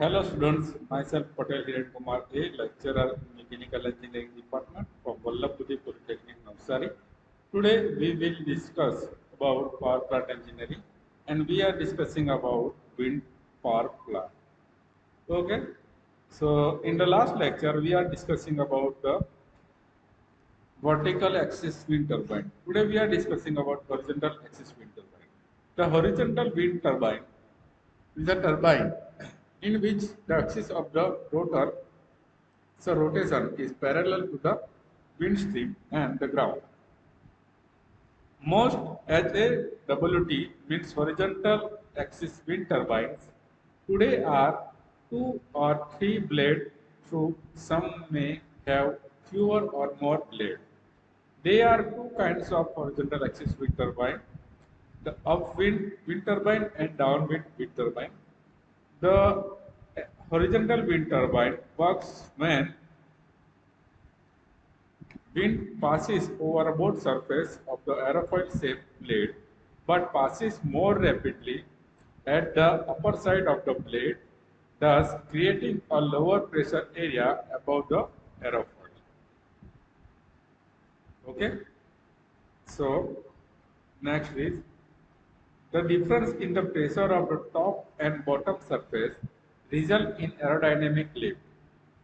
Hello students, myself Patel Hiren Kumar A, lecturer in Mechanical Engineering Department from Vallabhpuri Polytechnic, Navsari. Today we will discuss about power plant engineering and we are discussing about wind power plant. Okay, so in the last lecture we are discussing about the vertical axis wind turbine. Today we are discussing about horizontal axis wind turbine. The horizontal wind turbine is a turbine in which the axis of the rotor, so rotation, is parallel to the wind stream and the ground. Most HAWT means horizontal axis wind turbines today are two or three blade, though some may have fewer or more blade. There are two kinds of horizontal axis wind turbine, the upwind wind turbine and downwind wind turbine. The horizontal wind turbine works when wind passes over both surface of the aerofoil shaped blade but passes more rapidly at the upper side of the blade, thus creating a lower pressure area above the aerofoil. Okay, so next is the difference in the pressure of the top and bottom surface result in aerodynamic lift.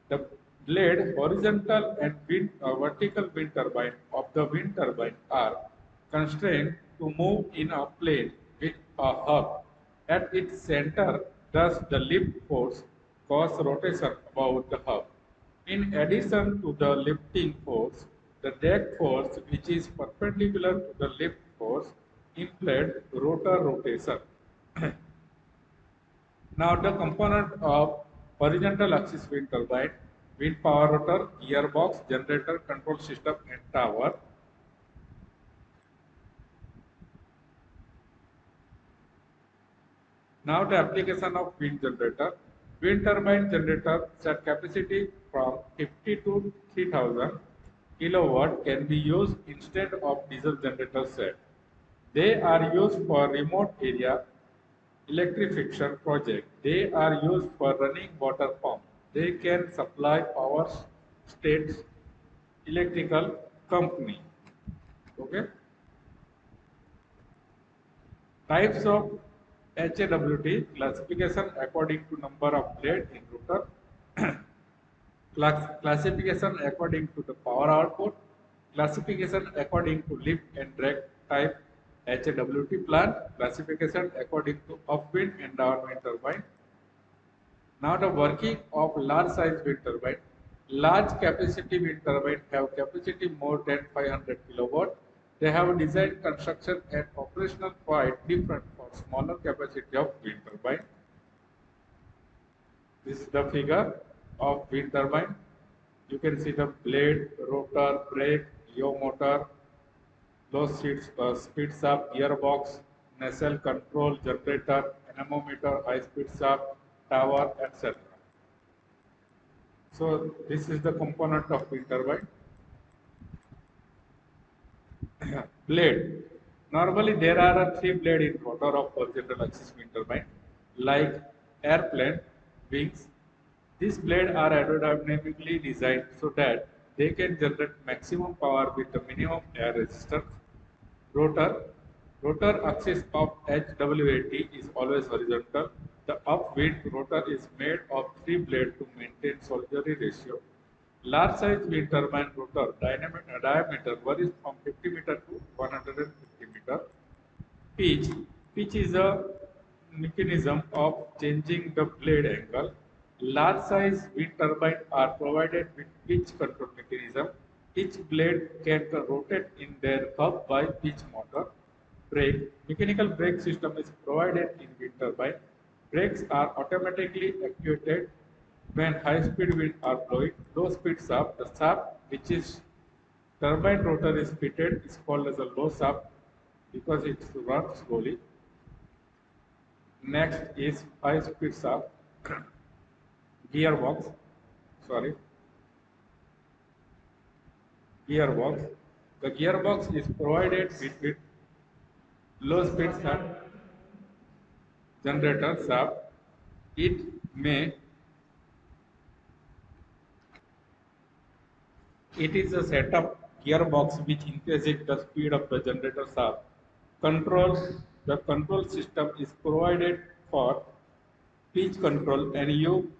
The blade, horizontal and vertical wind turbine of the wind turbine are constrained to move in a plane with a hub at its center, thus the lift force causes rotation about the hub. In addition to the lifting force, the drag force, which is perpendicular to the lift force, implied rotor rotation. Now the component of horizontal axis wind turbine, wind power rotor, gearbox, generator, control system and tower. Now the application of wind generator. Wind turbine generator set capacity from 50 to 3000 kilowatt can be used instead of diesel generator set. They are used for remote area electrification project. They are used for running water pump. They can supply power states electrical company. Okay. Types of HAWT classification according to number of blade in rotor. Classification according to the power output. Classification according to lift and drag type HAWT plant. Classification according to upwind and downwind turbine. Now the working of large size wind turbine. Large capacity wind turbine have capacity more than 500 kilowatt. They have a design, construction and operational quite different for smaller capacity of wind turbine. This is the figure of wind turbine. You can see the blade, rotor, brake, yaw motor, low speed shaft, gearbox, nacelle control, generator, anemometer, high speed shaft, tower, etc. So this is the component of wind turbine. Blade. Normally there are three blade in rotor of horizontal axis wind turbine, like airplane wings. These blades are aerodynamically designed so that they can generate maximum power with the minimum air resistance. Rotor. Rotor axis of HWAT is always horizontal. The upwind rotor is made of three blades to maintain solitary ratio. Large size wind turbine rotor diameter varies from 50 meter to 150 meter. Pitch. Pitch is a mechanism of changing the blade angle. Large size wind turbines are provided with pitch control mechanism. Each blade can rotate in their hub by pitch motor. Brake. Mechanical brake system is provided in wind turbine. Brakes are automatically actuated when high speed wind are blowing. Low speed shaft. The shaft which is turbine rotor is fitted is called as a low shaft because it runs slowly. Next is high speed shaft gearbox. Sorry, gearbox. The gearbox is provided with low speed shaft generator shaft. It may It is a setup gearbox which increases the speed of the generator shaft. The control system is provided for pitch control and U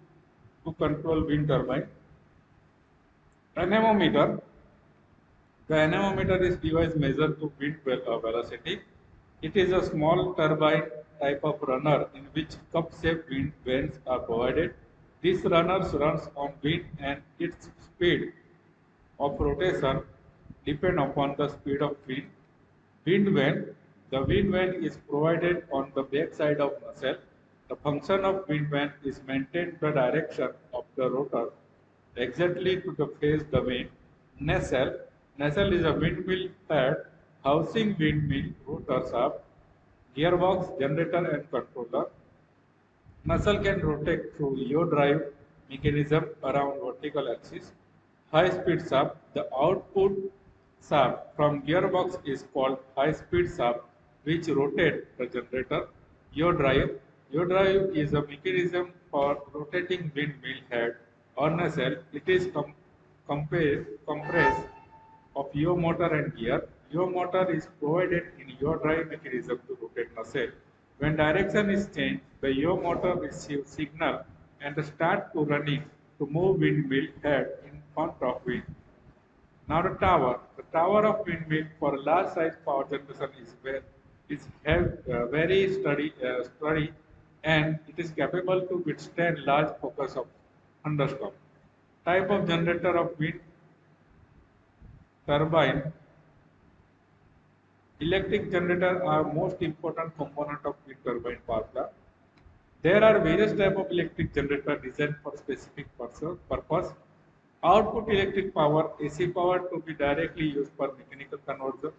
to control wind turbine. Anemometer. The anemometer is device measured to wind velocity. It is a small turbine type of runner in which cup-shaped wind vanes are provided. This runner runs on wind and its speed of rotation depend upon the speed of wind. Wind vane. The wind vane is provided on the back side of nacelle. The function of wind vane is maintain the direction of the rotor exactly to the face the wind. Nacelle. Nacelle is a windmill head housing windmill rotor shaft, gearbox, generator and controller. Nacelle can rotate through yaw drive mechanism around vertical axis. High speed shaft. The output shaft from gearbox is called high speed shaft which rotates the generator. Yaw drive. Yaw drive is a mechanism for rotating windmill head or nacelle. It is compressed of yaw motor and gear. Yaw motor is provided in yaw drive mechanism to rotate nacelle. When direction is changed, the yaw motor receives signal and start to running to move windmill head in front of wind. Now the tower. The tower of windmill for large size power generation is very sturdy and it is capable to withstand large focus of thunderstorm. Type of generator of wind turbine. Electric generators are most important component of wind turbine power plant. There are various types of electric generator designed for specific purpose. Output electric power, AC power to be directly used for mechanical conversion.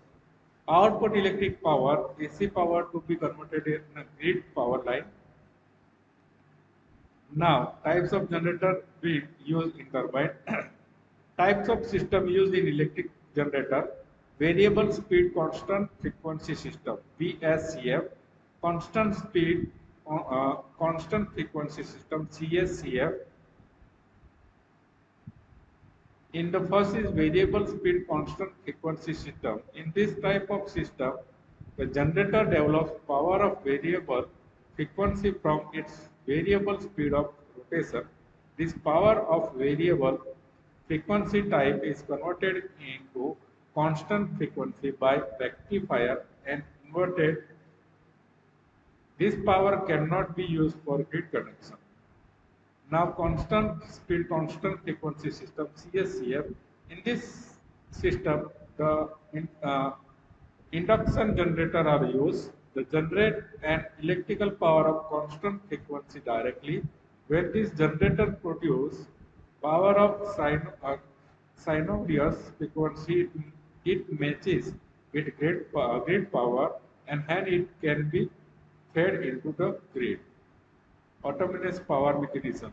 Output electric power, AC power to be converted in a grid power line. Now, types of generator we use in turbine. Types of system used in electric generator. Variable speed constant frequency system VSCF, constant speed constant frequency system CSCF. In the first is variable speed constant frequency system. In this type of system, the generator develops power of variable frequency from its variable speed of rotation. This power of variable frequency type is converted into constant frequency by rectifier and inverted. This power cannot be used for grid connection. Now, constant speed, constant frequency system (CSCF). In this system, the induction generator are used. They generate an electrical power of constant frequency directly. When this generator produce power of sinuous frequency, it matches with grid power, and hence it can be fed into the grid. Autonomous power mechanism.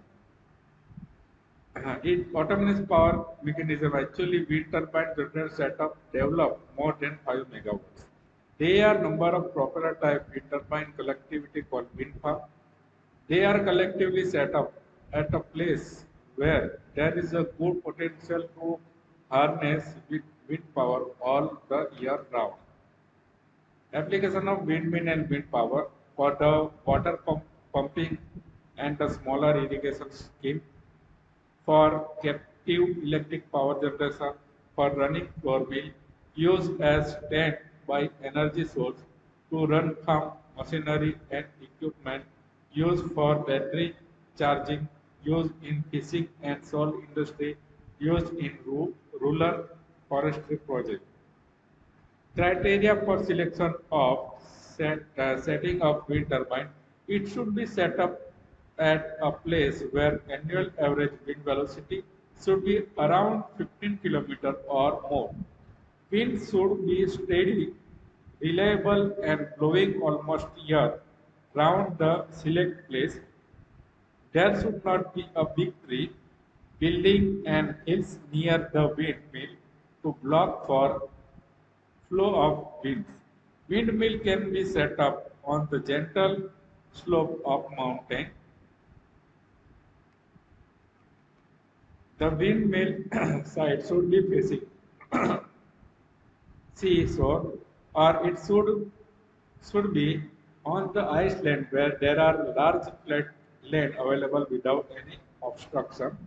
Autonomous power mechanism actually wind turbine generator setup develop more than 5 megawatts. They are number of propeller type wind turbine collectivity called wind farm. They are collectively set up at a place where there is a good potential to harness wind power all the year round. Application of windmill and wind power for the pumping and the smaller irrigation scheme, for captive electric power generation, for running floor mill, used as stand-by energy source to run farm machinery and equipment, used for battery charging, used in fishing and salt industry, used in rural forestry project. Criteria for selection of setting up wind turbine. It should be set up at a place where annual average wind velocity should be around 15 km or more. Wind should be steady, reliable and blowing almost year round the select place. There should not be a big tree, building and hills near the windmill to block for flow of winds. Windmill can be set up on the gentle slope of mountain. The windmill side should be facing seashore, or it should be on the iceland where there are large flat land available without any obstruction.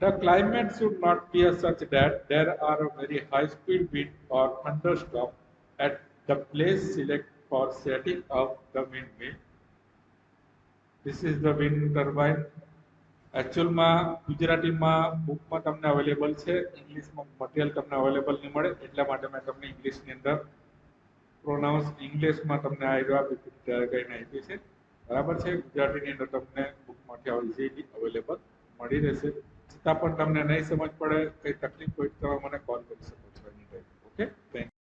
The climate should not be such that there are a very high speed wind or thunderstorm at the place selected for setting up the windmill. This is the wind turbine. એકચ્યુઅલમાં ગુજરાતીમાં બુકમાં તમને available છે, ઇંગ્લિશમાં material તમને available નહીં મળે, એટલા માટે મેં તમને ઇંગ્લિશની અંદર પ્રોનાઉન્સ ઇંગ્લિશમાં તમને આ કરીને આપી છે, બરાબર છે. ગુજરાતીની અંદર તમને બુકમાંથી ઇઝીલી અવેલેબલ મળી રહેશે. છતાં પણ તમને નહીં સમજ પડે, કંઈ તકલીફ હોય તો મને કોલ કરી શકો છો એની ટાઈમ. Okay, thank you.